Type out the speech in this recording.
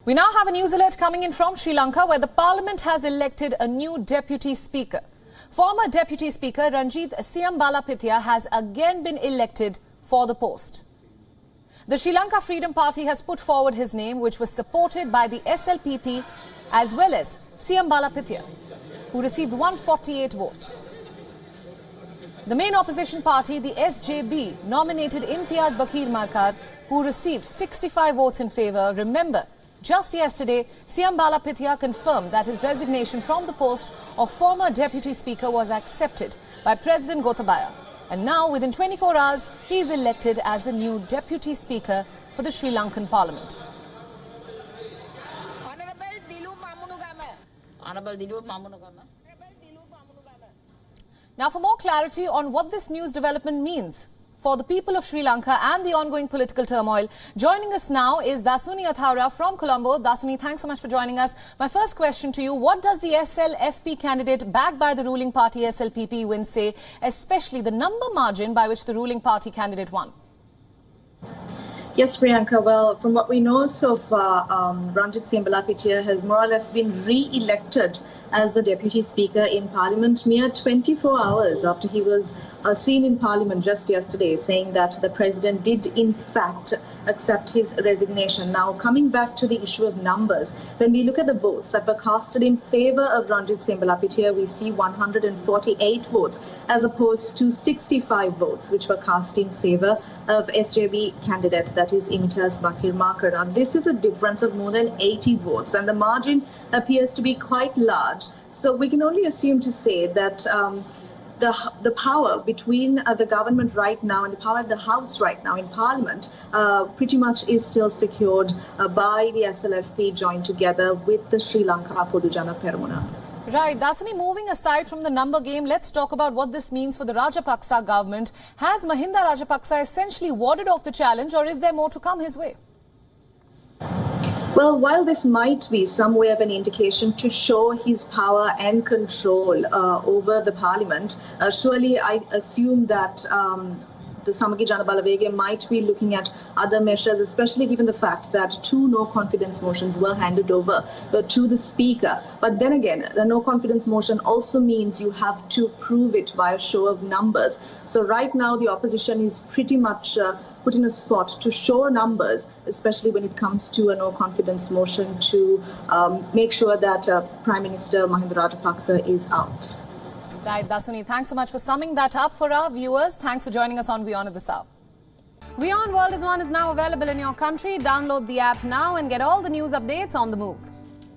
We now have a news alert coming in from Sri Lanka, where the parliament has elected a new deputy speaker. Former deputy speaker Ranjith Siyambalapitiya has again been elected for the post. The Sri Lanka Freedom Party has put forward his name, which was supported by the SLPP as well as Siyambalapitiya, who received 148 votes. The main opposition party, the SJB, nominated Imtiaz Bakir Markar, who received 65 votes in favour. Remember, just yesterday, Siyambalapitiya confirmed that his resignation from the post of former deputy speaker was accepted by President Gotabaya. And now, within 24 hours, he is elected as the new deputy speaker for the Sri Lankan parliament. Now, for more clarity on what this news development means for the people of Sri Lanka and the ongoing political turmoil, joining us now is Dasuni Athaura from Colombo. Dasuni, thanks so much for joining us. My first question to you, what does the SLFP candidate backed by the ruling party SLPP win say, especially the number margin by which the ruling party candidate won? Yes, Priyanka. Well, from what we know so far, Ranjith Siyambalapitiya has more or less been re-elected as the Deputy Speaker in Parliament mere 24 hours after he was seen in Parliament just yesterday, saying that the President did in fact accept his resignation. Now, coming back to the issue of numbers, when we look at the votes that were casted in favour of Ranjith Siyambalapitiya, we see 148 votes as opposed to 65 votes which were cast in favour of SJB candidate, that is Imtiaz Bakir Markar. Now, this is a difference of more than 80 votes, and the margin appears to be quite large. So we can only assume to say that the power between the government right now and the power at the House right now in Parliament pretty much is still secured by the SLFP joined together with the Sri Lanka Podujana Peramuna. Right. Dasuni, moving aside from the number game, let's talk about what this means for the Rajapaksa government. Has Mahinda Rajapaksa essentially warded off the challenge, or is there more to come his way? Well, while this might be some way of an indication to show his power and control over the parliament, surely I assume that the Samagi Jana Balawege might be looking at other measures, especially given the fact that 2 no-confidence motions were handed over to the Speaker. But then again, the no-confidence motion also means you have to prove it by a show of numbers. So right now, the opposition is pretty much put in a spot to show numbers, especially when it comes to a no-confidence motion to make sure that Prime Minister Mahinda Rajapaksa is out. Right, Dasuni, thanks so much for summing that up for our viewers. Thanks for joining us on WION at this hour. WION World is now available in your country. Download the app now and get all the news updates on the move.